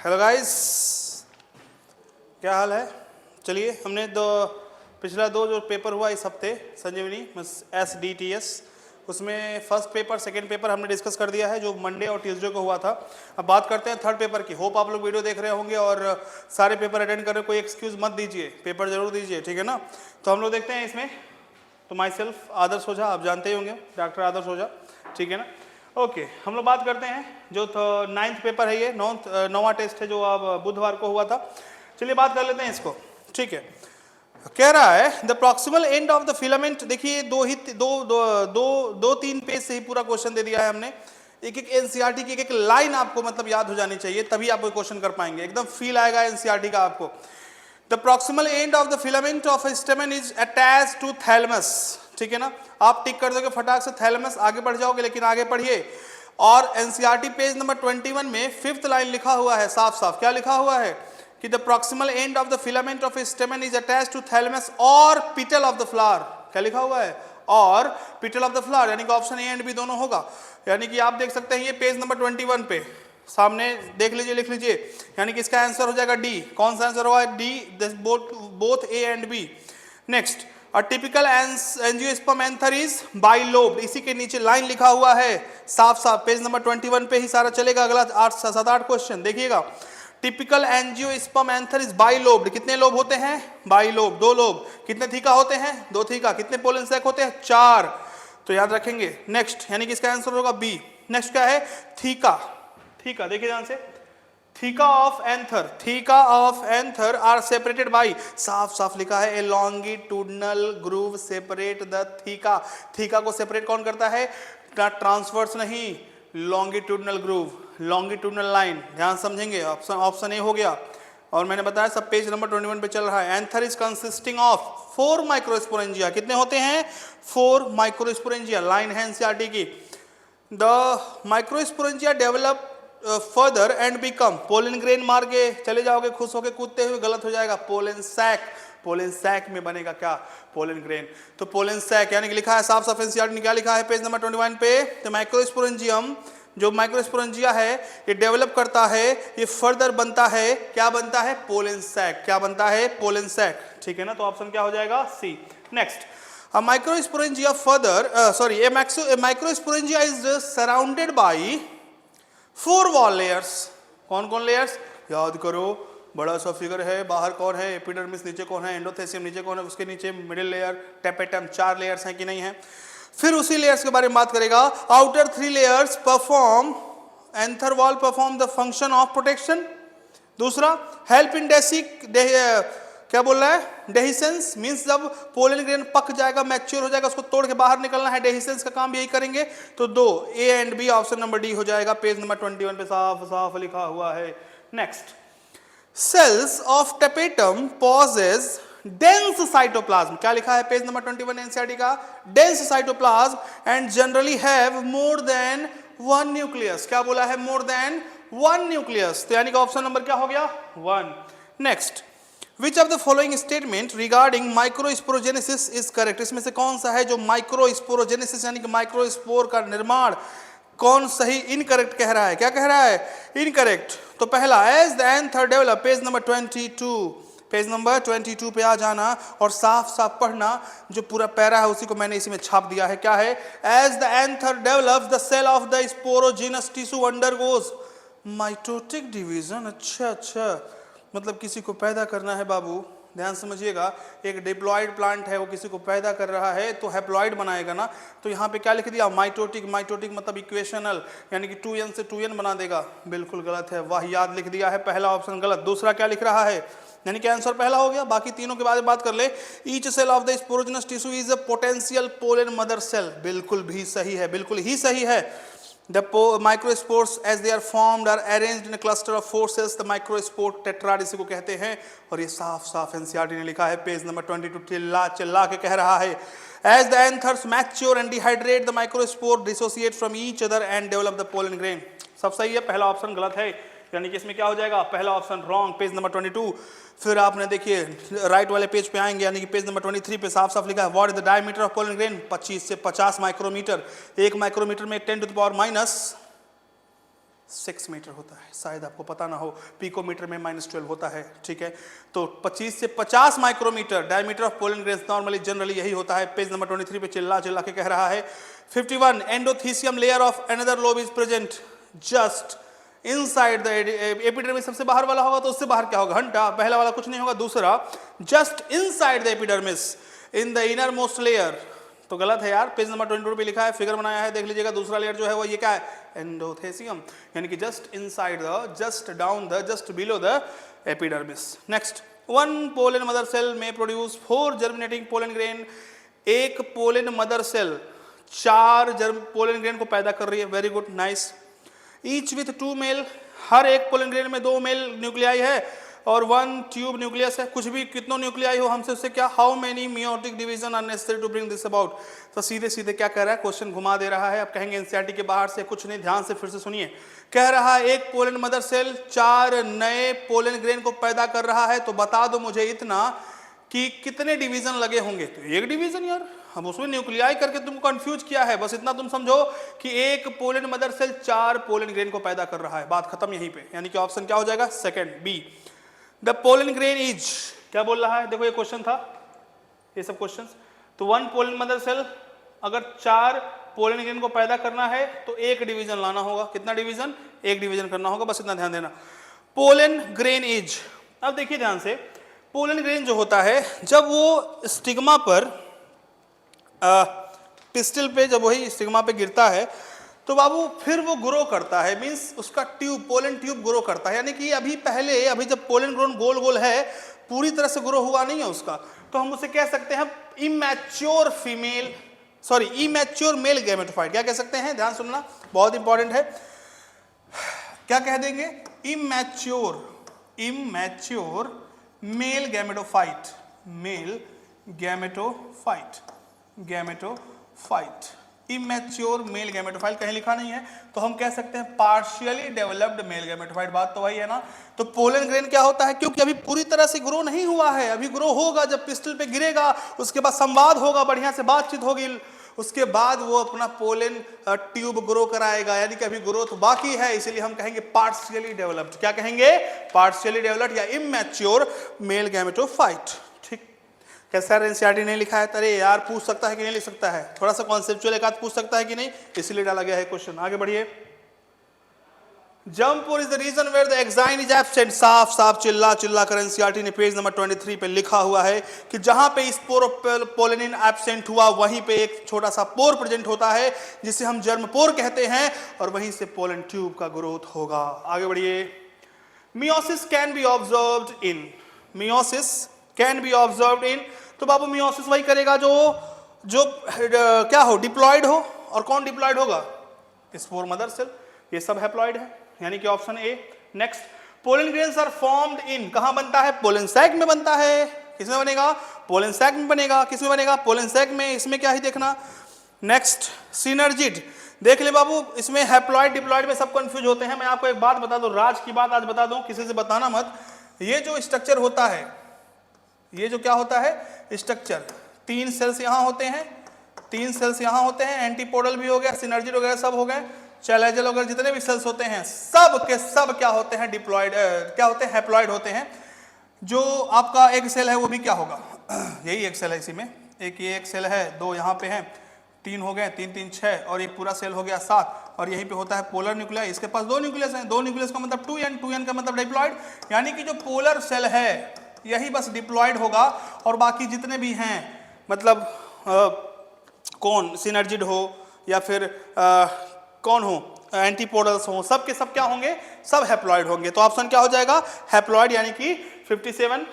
Hello guys, क्या हाल है। चलिए, हमने पिछला दो जो पेपर हुआ इस हफ्ते संजीवनी SDTS, उसमें फर्स्ट पेपर सेकंड पेपर हमने डिस्कस कर दिया है जो मंडे और ट्यूसडे को हुआ था। अब बात करते हैं थर्ड पेपर की। होप आप लोग वीडियो देख रहे होंगे और सारे पेपर अटेंड कर रहे, कोई एक्सक्यूज मत दीजिए, पेपर जरूर दीजिए, ठीक है ना। तो हम लोग देखते हैं इसमें। तो माई सेल्फ आदर्श ओझा, आप जानते ही होंगे, डॉक्टर आदर्श ओझा, ठीक है ना। ओके, हम लोग बात करते हैं जो 9th पेपर है, ये 9वां टेस्ट है जो अब बुधवार को हुआ था। चलिए बात कर लेते हैं इसको, ठीक है। कह रहा है the proximal end of the filament. देखिए दो तीन पेज से ही पूरा क्वेश्चन दे दिया है हमने। एक एक एनसीईआरटी की एक लाइन आपको मतलब याद हो जानी चाहिए, तभी आप वो क्वेश्चन कर पाएंगे, एकदम फील आएगा एनसीईआरटी का आपको। The proximal end of the filament of a stamen is attached to thalamus, ठीक है ना। आप टिक कर दोगे फटाक से थैलेमस, आगे बढ़ जाओगे, लेकिन आगे पढ़िए। और एनसीईआरटी पेज नंबर 21 में 5th लाइन लिखा हुआ है साफ साफ, क्या लिखा हुआ है कि the proximal end of the filament of a stamen is attached to thalamus और पिटल ऑफ द फ्लावर। क्या लिखा हुआ है? और पिटल ऑफ द फ्लावर, यानी कि ऑप्शन ए एंड बी दोनों होगा। यानी कि आप देख सकते हैं ये पेज नंबर 21 पे सामने देख लीजिए, लिख लीजिए, यानी कि इसका आंसर हो जाएगा डी। कौन सा आंसर होगा? D, both A and B. Next, a typical angiosperm anther is bilobed. इसी के नीचे लाइन लिखा हुआ है साफ साफ, पेज नंबर 21 पे ही सारा चलेगा। अगला 7-8 क्वेश्चन देखिएगा। Typical angiosperm anther is bilobed. कितने लोब होते हैं? Bilobe, 2 lobe. कितने थीका होते हैं? 2 थीका। कितने पोलन सैक होते हैं? 4। तो याद रखेंगे। नेक्स्ट, यानी कि इसका आंसर होगा बी। नेक्स्ट क्या है? थीका। थीका देखिए ध्यान से, theca of anther, theca of anther are separated by, साफ साफ लिखा है, a longitudinal groove separate the theca. Theca को सेपरेट कौन करता है? ट्रांसवर्स नहीं, लॉन्गिट्यूडनल ग्रूव, लॉन्गिट्यूडनल लाइन। ध्यान समझेंगे, ऑप्शन ए हो गया। और मैंने बताया सब पेज नंबर 21 पे चल रहा है। Anther is consisting of 4 microsporangia. कितने होते हैं? 4 माइक्रोस्पोरेंजिया। लाइन है एनसीईआरटी की। The microsporangia develop further and become, pollen grain मार के चले जाओगे खुश होके कूदते हुए, गलत हो जाएगा, पोलन सैक। पोलन सैक में बनेगा क्या? Pollen grain. तो पोलन सैक, यानी कि लिखा है साफ साफ एनसीईआरटी ने क्या लिखा है पेज नंबर 21 पे, तो माइक्रोस्पोरेंजियम जो माइक्रोस्पोरेंजिया है ये डेवलप करता है, ये फर्दर बनता है, क्या बनता है? Pollen sac. क्या बनता है? पोलन सैक, ठीक है ना। तो ऑप्शन क्या हो जाएगा? C. Next, a microsporangia a microsporangia is surrounded by 4 wall layers। कौन कौन लेयर्स? याद करो, बड़ा सा फिगर है, बाहर कौन है? एपिडर्मिस, नीचे कौन है? एंडोथेसियम, नीचे कौन है? उसके नीचे मिडिल लेयर, टेपेटम। 4 लेयर्स हैं कि नहीं है? फिर उसी लेयर्स के बारे में बात करेगा। Outer 3 layers perform, anther wall perform the function of protection. दूसरा, हेल्प इन क्या बोल रहा है? डेहिसेंस, मींस जब पोलन ग्रेन पक जाएगा, मैच्योर हो जाएगा, उसको तोड़ के बाहर निकलना है, डेहिसेंस का काम यही करेंगे। तो 2, A and B, option number D हो जाएगा, पेज नंबर 21 पे साफ साफ लिखा हुआ है। Next, cells of tapetum possess dense cytoplasm. क्या लिखा है पेज नंबर 21 एनसीईआरटी का? Dense cytoplasm and generally have more than 1 nucleus. क्या बोला है? More than 1 nucleus. तो यानी कि ऑप्शन नंबर क्या हो गया? 1। Next, Which of the following statement regarding microsporogenesis is correct? इसमें से कौन सा है जो माइक्रोस्पोरोजेनेसिस यानी कि माइक्रोस्पोर का निर्माण कौन सही इनकरेक्ट कह रहा है? क्या कह रहा है? इनकरेक्ट। तो पहला, as the anther develop, page number 22, page number 22 पे आ जाना और साफ साफ पढ़ना। जो पूरा पैरा है उसी को मैंने इसी में छाप दिया है। क्या है? As the anther develops the cell of the sporogenous tissue undergoes mitotic division. अच्छा, मतलब किसी को पैदा करना है बाबू, ध्यान समझिएगा। एक डिप्लॉइड प्लांट है, वो किसी को पैदा कर रहा है तो हैप्लॉइड बनाएगा ना। तो यहाँ पे क्या लिख दिया? माइटोटिक। माइटोटिक मतलब इक्वेशनल, यानी कि 2n से 2n बना देगा। बिल्कुल गलत है, वाह याद लिख दिया है, पहला ऑप्शन गलत। दूसरा क्या लिख रहा है? यानी कि आंसर पहला हो गया। बाकी तीनों के बारे में बात कर ले। Each cell of the sporogenous tissue is a potential pollen mother cell. बिल्कुल भी सही है, बिल्कुल ही सही है। The microspores as they are formed are arranged in a cluster of 4 cells. The microspore tetrad इसी को कहते हैं। और ये साफ साफ एनसीईआरटी ने लिखा है पेज नंबर 22, चिल्ला के कह रहा है। As the anthers mature and dehydrate, the microspore dissociate from each other and develop the pollen grain। सब सही है, पहला ऑप्शन गलत है, यानी कि इसमें क्या हो जाएगा? पहला ऑप्शन रॉन्ग, पेज नंबर 22। फिर आपने देखिए राइट वाले पेज पे आएंगे, यानी कि पेज नंबर 23 पे साफ साफ लिखा है what is the diameter of pollen grain? 25 से 50 माइक्रोमीटर। 1 माइक्रोमीटर में 10⁻⁻⁷ 6 मीटर होता है, शायद आपको पता ना हो, पिकोमीटर में -12 होता है, ठीक है। तो 25 से 50 micrometre diameter of pollen grains normally generally यही होता है। पेज नंबर 23 पे चिल्ला चिल्ला के कह रहा है। 51 endothecium layer of another lobe is present just inside the epidermis. सबसे बाहर वाला होगा तो उससे बाहर क्या होगा, घंटा, पहला वाला कुछ नहीं होगा, दूसरा just inside the epidermis in the inner most layer, तो गलत है यार, पेज नंबर 22 पे लिखा है, फिगर बनाया है, देख लीजिएगा, दूसरा लेयर जो है वो ये क्या है, एंडोथेसियम, यानी कि just inside the, just down the, just below the epidermis. Next, 1 pollen mother cell में प्रोड्यूस 4 जर्मिनेटिंग पोलन ग्रेन। एक pollen mother cell 4 pollen grain को पैदा कर रही है, very good, nice. Each with 2 male, हर एक पोलन ग्रेन में 2 मेल न्यूक्लियाई है और 1 ट्यूब न्यूक्लियस है। कुछ भी कितनों न्यूक्लियाई हो हमसे उससे क्या, how many meiotic division are necessary to bring this about. तो सीधे सीधे क्या कह रहा है, क्वेश्चन घुमा दे रहा है। अब कहेंगे एनसीईआरटी के बाहर से, कुछ नहीं, ध्यान से फिर से सुनिए। कह रहा है एक पोलन मदर सेल 4 नए पोलन ग्रेन को पैदा कर रहा है, तो बता दो मुझे इतना कि कितने डिवीजन लगे होंगे। तो 1 डिवीजन यार, हम उसमें न्यूक्लियाई करके तुमको कंफ्यूज किया है, बस इतना तुम समझो कि एक pollen mother cell 4 pollen grain को पैदा कर रहा है, बात खत्म यहीं पे। यानी कि ऑप्शन क्या हो जाएगा, second, B. The pollen grain is, क्या बोल रहा है, देखो ये क्वेश्चन था, ये सब क्वेश्चंस। तो 1 पोलन मदर सेल अगर 4 पोलन ग्रेन को पैदा करना है तो 1 डिवीजन लाना होगा। कितना डिवीजन, 1 डिवीजन करना होगा, बस इतना ध्यान देना। पोलन ग्रेन इज, अब देखिए ध्यान से, पोलन ग्रेन जो होता है जब वो स्टिग्मा पर, पिस्टिल पे जब वही स्टिग्मा पे गिरता है तो बाबू फिर वो ग्रो करता है, मींस उसका ट्यूब, पोलन ट्यूब ग्रो करता है। यानी कि अभी जब पोलन ग्रोन गोल गोल है, पूरी तरह से ग्रो हुआ नहीं है उसका, तो हम उसे कह सकते हैं immature female, sorry immature male gametophyte. क्या कह सकते हैं, ध्यान सुनना, बहुत इंपॉर्टेंट है। क्या कह देंगे, immature male gametophyte, male gametophyte, immature male gametophyte. कहीं लिखा नहीं है तो हम कह सकते हैं पार्शियली डेवलप्ड मेल गैमेटोफाइट, बात तो वही है ना। तो पोलन ग्रेन क्या होता है, क्योंकि अभी पूरी तरह से ग्रो नहीं हुआ है, अभी ग्रो होगा जब पिस्टल पे गिरेगा, उसके बाद संवाद होगा, बढ़िया से बातचीत होगी, उसके बाद वो अपना पोलन ट्यूब ग्रो कराएगा, यानी कि अभी ग्रोथ बाकी है, इसीलिए हम कहेंगे पार्शियली डेवलप्ड। क्या कहेंगे, पार्शियली डेवलप्ड या इमैच्योर मेल गैमेटोफाइट। ठीक, कैसा एनसीईआरटी नहीं लिखा है, अरे यार पूछ सकता है कि नहीं लिख सकता है, थोड़ा सा कॉन्सेप्चुअल एक आध पूछ सकता है कि नहीं, इसीलिए डाला गया है क्वेश्चन। आगे बढ़िए। Germ pore is the region where the exine is absent. साफ साफ चिल्ला चिल्ला कर एनसीईआरटी ने पेज नंबर 23 पे लिखा हुआ है कि जहां पे स्पोरोपोलेनिन एब्सेंट हुआ वहीं पे एक छोटा सा पोर प्रेजेंट होता है जिसे हम जर्म पोर कहते हैं, और वहीं से पोलन ट्यूब का ग्रोथ होगा। आगे बढ़िए। Meiosis can be observed in, meiosis can be observed in, तो बाबू मियोसिस वही करेगा जो क्या हो, डिप्लॉयड हो, और कौन डिप्लॉयड होगा, स्पोर मदर सेल, ये सब हैप्लॉयड है, यानी कि option A. Next, pollen grains are formed in, कहां बनता है, पोलन सैक में बनता है। किसमें बनेगा, पोलन सैक में बनेगा। किसमें बनेगा, पोलन सैक में, इसमें क्या ही देखना। नेक्स्ट, सिनर्जिड, देख ले बाबू, इसमें हैप्लॉयड डिप्लॉयड में सब कंफ्यूज होते हैं। मैं आपको एक बात बता दूं, राज की बात आज बता दूं, किसी से बताना मत। ये जो स्ट्रक्चर होता है, ये जो क्या होता है स्ट्रक्चर, 3 सेल्स यहां होते हैं, 3 सेल्स यहां होते हैं, एंटीपोडल भी हो गया, सिनर्जिड वगैरह सब हो गए, चैलेजल वगैरह जितने भी सेल्स होते हैं सब के सब क्या होते हैं, डिप्लॉयड, क्या होते हैं, हैप्लॉयड होते हैं। जो आपका एक सेल है वो भी क्या होगा, यही एक सेल है, इसी में एक ये एक सेल है, 2 यहाँ पे हैं, 3 हो गए, 3 3 6, और एक पूरा सेल हो गया 7, और यहीं पे होता है पोलर न्यूक्लियस। इसके पास 2 न्यूक्लियस हैं, 2 न्यूक्लियस का मतलब 2n का मतलब डिप्लॉयड, यानी कि जो पोलर सेल है यही बस डिप्लॉयड होगा, और बाकी जितने भी हैं मतलब कौन सिनर्जिड हो या फिर कौन हो एंटीपोडल्स हो, सब के सब क्या होंगे, सब हैप्लॉयड होंगे। तो ऑप्शन क्या हो जाएगा, हैप्लॉयड, यानी कि 57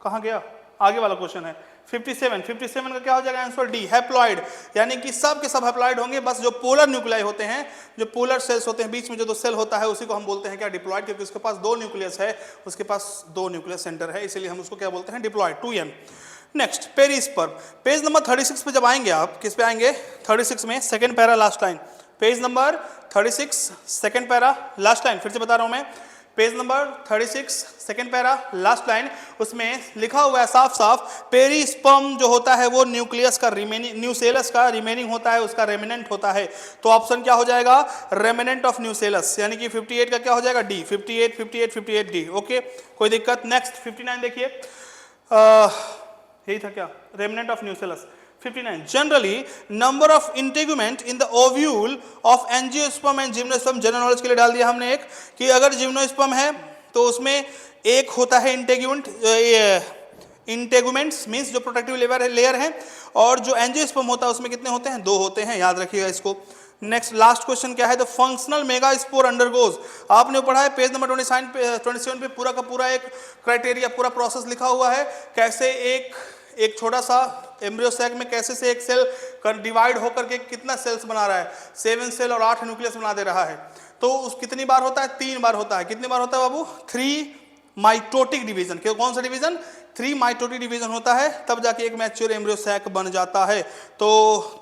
कहाँ गया, आगे वाला क्वेश्चन है 57 का क्या हो जाएगा आंसर, डी, हैप्लॉयड, यानी कि सब के सब हैप्लॉयड होंगे। बस जो पोलर न्यूक्लियाई होते हैं, जो पोलर सेल्स होते हैं, बीच में जो 2 सेल होता है उसी को हम बोलते हैं क्या, डिप्लॉयड, क्योंकि उसके पास 2 न्यूक्लियस है, उसके पास 2 न्यूक्लियस सेंटर है, इसीलिए हम उसको क्या बोलते हैं, diploid, 2n। Next, perisperm, page number 36 पे जब आएंगे आप, किस पे आएंगे, 36 में second para last line, page number 36 second para last line, फिर से बता रहा हूं मैं, page number 36 second para last line, उसमें लिखा हुआ है साफ साफ, पेरिस्पर्म जो होता है वो न्यूक्लियस का रिमेनिंग, न्यूसेलस का रिमेनिंग होता है, उसका रेमिनेंट होता है। तो ऑप्शन क्या हो जाएगा, रेमिनेंट ऑफ न्यूसेलस, यानी कि 58 का क्या हो जाएगा, डी। 58 58 58 डी। ओके, कोई दिक्कत। नेक्स्ट 59 देखिए, यही था क्या, remnant of nucellus. 59 generally number of integument in the ovule of angiosperm and gymnosperm. General knowledge के लिए डाल दिया हमने एक, कि अगर जिम्नोस्पर्म है तो उसमें एक होता है इंटेगुमेंट, इंटेगुमेंट्स मींस जो प्रोटेक्टिव लेयर है, और जो एंजियोस्पर्म होता है उसमें कितने होते हैं, 2 होते हैं, याद रखिएगा इसको। नेक्स्ट लास्ट क्वेश्चन क्या है, द फंक्शनल मेगास्पोर अंडरगोज। आपने पढ़ा है पेज नंबर 27 पे पूरा का पूरा एक क्राइटेरिया, पूरा प्रोसेस लिखा हुआ है, कैसे एक छोटा सा एम्ब्रियो सैक में कैसे से एक सेल डिवाइड होकर के कितना सेल्स बना रहा है, 7 सेल और 8 न्यूक्लियस बना दे रहा है। तो उस कितनी बार होता है, 3 बार होता है। कितनी बार होता है बाबू, 3 माइटोटिक डिवीजन। कौन सा डिवीजन, 3 माइटोटिक डिवीजन होता है, तब जाके एक मैच्योर एम्ब्रियो सैक बन जाता है। तो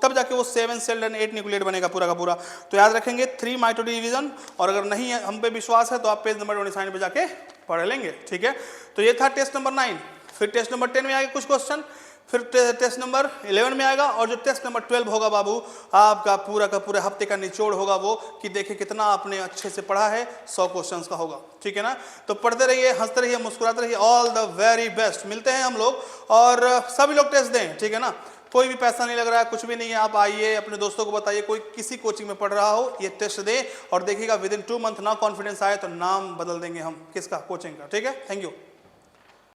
तब जाके वो 7 सेल एंड 8 न्यूक्लिएट बनेगा पूरा का पूरा। तो याद रखेंगे 3 माइटोटिक डिवीजन, और अगर नहीं है, हम पे विश्वास है, तो आप पेज नंबर 29 पे जाके पढ़ लेंगे, ठीक है। तो ये था टेस्ट नंबर 9। फिर टेस्ट नंबर 10 में आएगा कुछ क्वेश्चन, फिर टेस्ट नंबर 11 में आएगा, और जो टेस्ट नंबर 12 होगा बाबू, आपका पूरा का पूरा हफ्ते का निचोड़ होगा वो, कि देखिए कितना आपने अच्छे से पढ़ा है, 100 क्वेश्चंस का होगा, ठीक है ना। तो पढ़ते रहिए, हंसते रहिए, मुस्कुराते रहिए। All the very best. मिलते हैं हम लोग, और सभी लोग टेस्ट दें, ठीक है ना। कोई भी पैसा नहीं लग रहा है, कुछ भी नहीं है, आप आइए, अपने दोस्तों को बताइए, कोई किसी कोचिंग में पढ़ रहा हो, ये टेस्ट दे, और देखिएगा विद इन 2 मंथ ना कॉन्फिडेंस आए तो नाम बदल देंगे हम, किसका, कोचिंग का, ठीक है। Thank you.